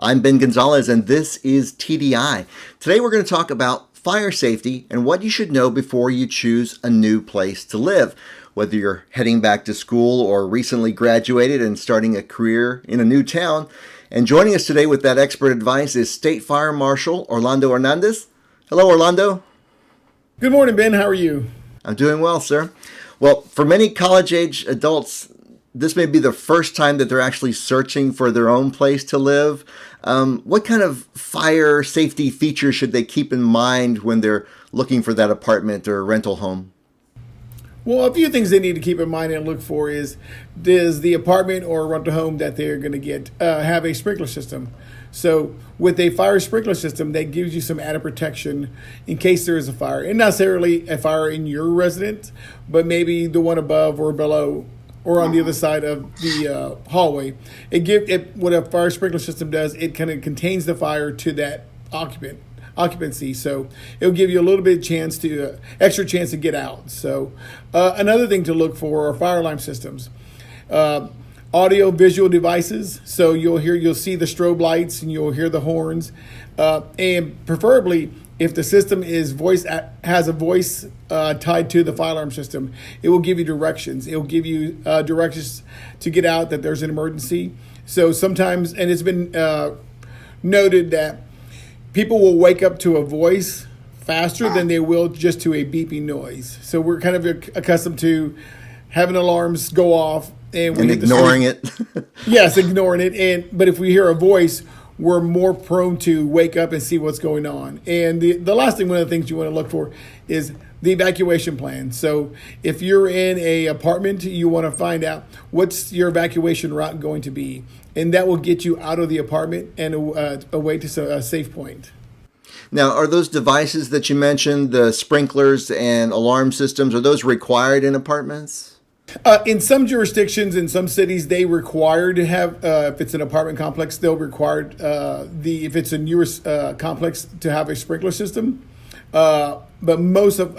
I'm Ben Gonzalez, and this is TDI. Today we're going to talk about fire safety and what you should know before you choose a new place to live. Whether you're heading back to school or recently graduated and starting a career in a new town. And joining us today with that expert advice is State Fire Marshal Orlando Hernandez. Hello, Orlando. Good morning, Ben. How are you? I'm doing well, sir. Well, for many college-age adults, this may be the first time that they're actually searching for their own place to live. What kind of fire safety features should they keep in mind when they're looking for that apartment or rental home? Well, a few things they need to keep in mind and look for is, does the apartment or rental home that they're going to get have a sprinkler system? So with a fire sprinkler system, that gives you some added protection in case there is a fire. And not necessarily a fire in your residence, but maybe the one above or below or on the other side of the hallway. What a fire sprinkler system does, it kind of contains the fire to that occupancy, so it'll give you a little bit extra chance to get out. So another thing to look for are fire alarm systems, audio visual devices. So you'll see the strobe lights and you'll hear the horns, and preferably if the system has a voice tied to the fire alarm system, it will give you directions. It will give you directions to get out, that there's an emergency. So sometimes, and it's been noted that people will wake up to a voice faster than they will just to a beeping noise. So we're kind of accustomed to having alarms go off and ignoring it. Yes, ignoring it. But if we hear a voice, we're more prone to wake up and see what's going on. And the last thing, one of the things you want to look for is the evacuation plan. So if you're in an apartment, you want to find out what's your evacuation route going to be. And that will get you out of the apartment and away to a safe point. Now, are those devices that you mentioned, the sprinklers and alarm systems, are those required in apartments? In some jurisdictions, in some cities, they require to have, if it's an apartment complex, they'll require if it's a newer complex, to have a sprinkler system. But most of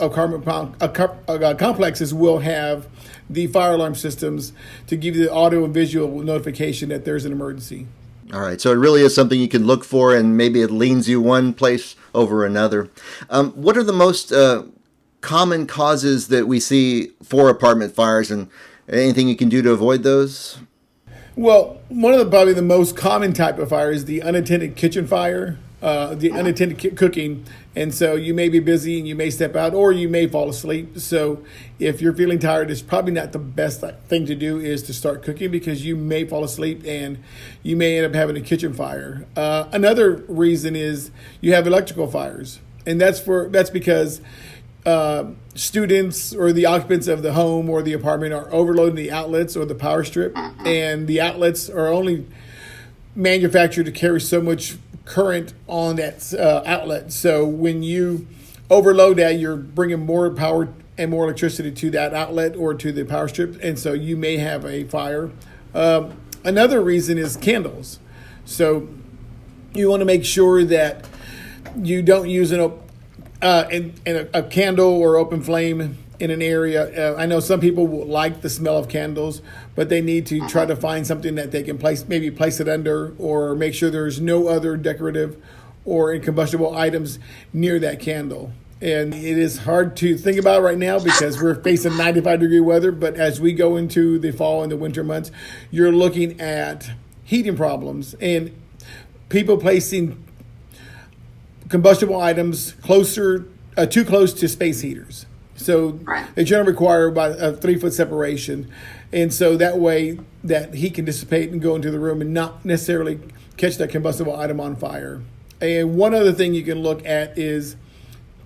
complexes will have the fire alarm systems to give you the audio and visual notification that there's an emergency. All right, so it really is something you can look for, and maybe it leans you one place over another. What are the most common causes that we see for apartment fires, and anything you can do to avoid those? Well, probably the most common type of fire is the unattended kitchen fire, the unattended cooking. And so you may be busy and you may step out, or you may fall asleep. So if you're feeling tired, it's probably not the best thing to do is to start cooking, because you may fall asleep and you may end up having a kitchen fire. Another reason is you have electrical fires. And that's because students or the occupants of the home or the apartment are overloading the outlets or the power strip. And the outlets are only manufactured to carry so much current on that outlet. So when you overload that, you're bringing more power and more electricity to that outlet or to the power strip, and so you may have a fire. Another reason is candles. So you want to make sure that you don't use a candle or open flame in an area. I know some people will like the smell of candles, but they need to try to find something that they can place it under, or make sure there's no other decorative or incombustible items near that candle. And it is hard to think about right now because we're facing 95-degree weather, but as we go into the fall and the winter months, you're looking at heating problems and people placing combustible items too close to space heaters. So they generally require about a 3-foot separation. And so that way that heat can dissipate and go into the room and not necessarily catch that combustible item on fire. And one other thing you can look at is,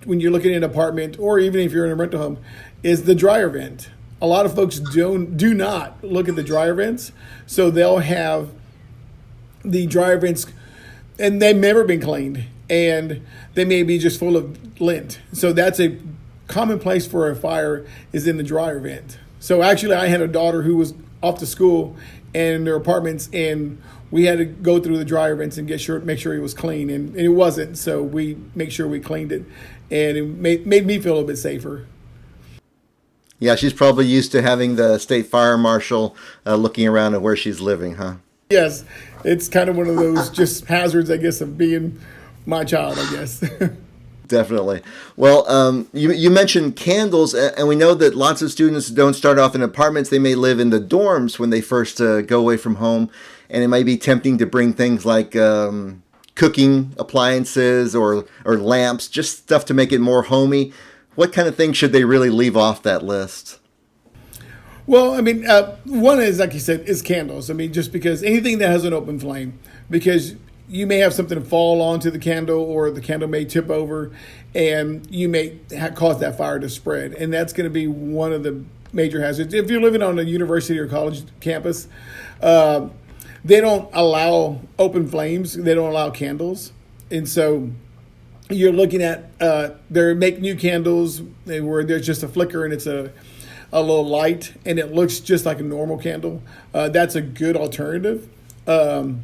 when you're looking at an apartment, or even if you're in a rental home, is the dryer vent. A lot of folks do not look at the dryer vents. So they'll have the dryer vents and they've never been cleaned, and they may be just full of lint. So that's a common place for a fire, is in the dryer vent. So actually, I had a daughter who was off to school and their apartments, and we had to go through the dryer vents and make sure it was clean, and it wasn't. So we make sure we cleaned it, and it made me feel a little bit safer. Yeah, she's probably used to having the state fire marshal looking around at where she's living, huh? Yes, it's kind of one of those just hazards, I guess, of being my child, I guess. Definitely. Well, you mentioned candles, and we know that lots of students don't start off in apartments. They may live in the dorms when they first go away from home, and it might be tempting to bring things like cooking appliances or lamps, just stuff to make it more homey. What kind of things should they really leave off that list? Well, I mean, one is, like you said, is candles. I mean, just because anything that has an open flame, because you may have something fall onto the candle, or the candle may tip over, and you may cause that fire to spread. And that's going to be one of the major hazards. If you're living on a university or college campus, they don't allow open flames. They don't allow candles. And so you're looking at, they make new candles where there's just a flicker and it's a little light and it looks just like a normal candle. That's a good alternative. And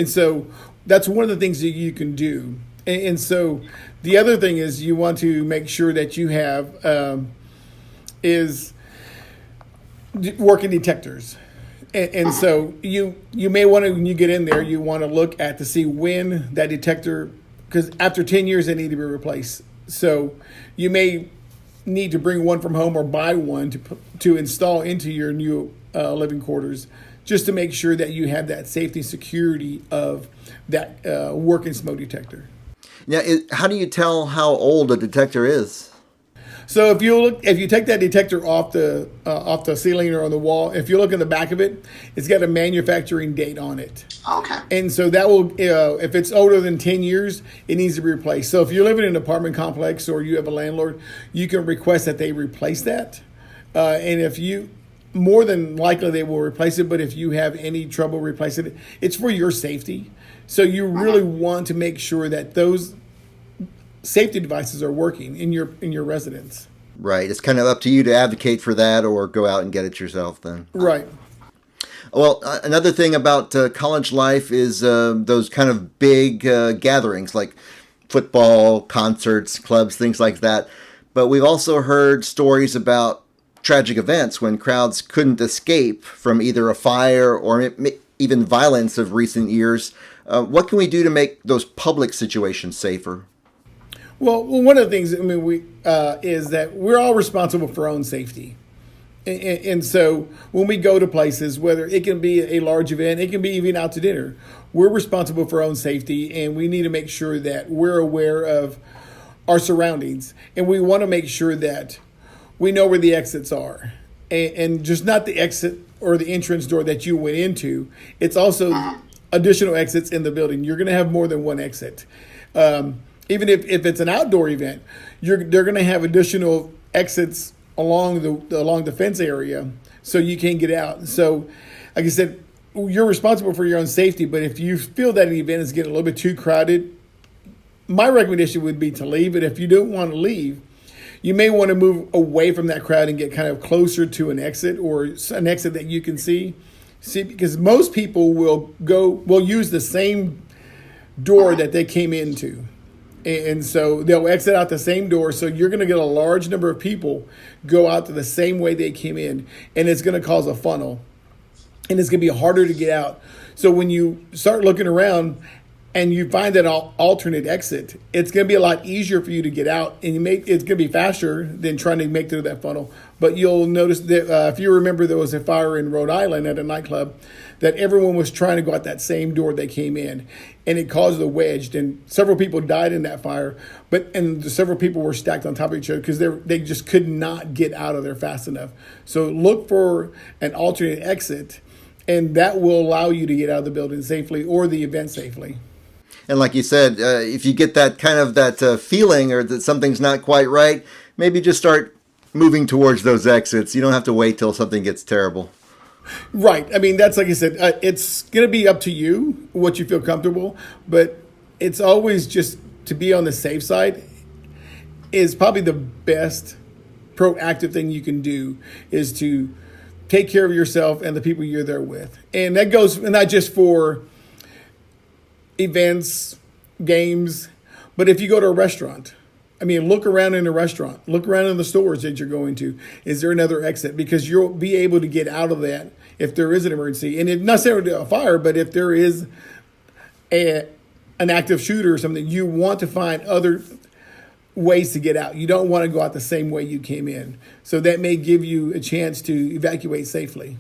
so that's one of the things that you can do. And so the other thing is you want to make sure that you have is working detectors. And so you may want to, when you get in there, you want to look at to see when that detector, because after 10 years, they need to be replaced. So you may need to bring one from home or buy one to install into your new living quarters, just to make sure that you have that safety and security of that working smoke detector. Now, how do you tell how old a detector is? So if you take that detector off the ceiling or on the wall, if you look in the back of it, it's got a manufacturing date on it. Okay. And so that will, if it's older than 10 years, it needs to be replaced. So if you're living in an apartment complex or you have a landlord, you can request that they replace that. And if you, more than likely they will replace it, but if you have any trouble replacing it, it's for your safety. So you really want to make sure that those safety devices are working in your residence. Right. It's kind of up to you to advocate for that or go out and get it yourself then. Right. Well, another thing about college life is those kind of big gatherings like football, concerts, clubs, things like that. But we've also heard stories about tragic events when crowds couldn't escape from either a fire or even violence of recent years. What can we do to make those public situations safer? Well, one of the things is that we're all responsible for our own safety. And so when we go to places, whether it can be a large event, it can be even out to dinner, we're responsible for our own safety, and we need to make sure that we're aware of our surroundings. And we want to make sure that we know where the exits are. And just not the exit or the entrance door that you went into. It's also additional exits in the building. You're going to have more than one exit. Even if it's an outdoor event, they're going to have additional exits along the fence area so you can get out. So, like I said, you're responsible for your own safety, but if you feel that an event is getting a little bit too crowded, my recommendation would be to leave. But if you don't want to leave, you may want to move away from that crowd and get kind of closer to an exit or an exit that you can see. See, because most people will use the same door that they came into. And so they'll exit out the same door. So you're going to get a large number of people go out to the same way they came in. And it's going to cause a funnel. And it's going to be harder to get out. So when you start looking around and you find that alternate exit, it's going to be a lot easier for you to get out. And it's going to be faster than trying to make through that funnel. But you'll notice that if you remember, there was a fire in Rhode Island at a nightclub that everyone was trying to go out that same door they came in, and it caused a wedge. And several people died in that fire, and several people were stacked on top of each other because they just could not get out of there fast enough. So look for an alternate exit, and that will allow you to get out of the building safely or the event safely. And like you said, if you get that kind of that feeling or that something's not quite right, maybe just start moving towards those exits. You don't have to wait till something gets terrible. Right. I mean, that's like I said, it's going to be up to you what you feel comfortable, but it's always just to be on the safe side is probably the best proactive thing you can do is to take care of yourself and the people you're there with. And that goes not just for events, games, but if you go to a restaurant I mean, look around in the restaurant, look around in the stores that you're going to. Is there another exit? Because you'll be able to get out of that if there is an emergency. And if not necessarily a fire, but if there is an active shooter or something, you want to find other ways to get out. You don't want to go out the same way you came in. So that may give you a chance to evacuate safely.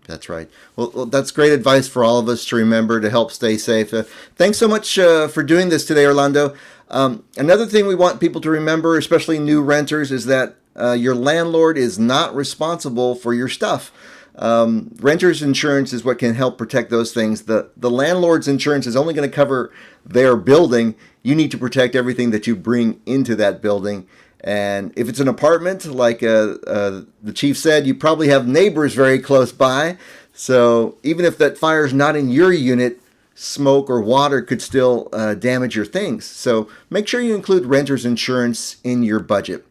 That's right. Well, that's great advice for all of us to remember to help stay safe. Thanks so much for doing this today, Orlando. Another thing we want people to remember, especially new renters, is that your landlord is not responsible for your stuff. Renter's insurance is what can help protect those things. The landlord's insurance is only going to cover their building. You need to protect everything that you bring into that building. And if it's an apartment, like the chief said, you probably have neighbors very close by. So even if that fire is not in your unit, smoke or water could still damage your things. So make sure you include renter's insurance in your budget.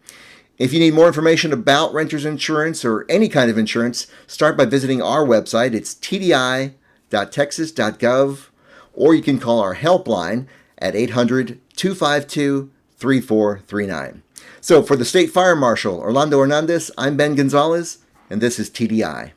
If you need more information about renter's insurance or any kind of insurance, start by visiting our website. It's tdi.texas.gov, or you can call our helpline at 800-252-3439. So for the State Fire Marshal, Orlando Hernandez, I'm Ben Gonzalez, and this is TDI.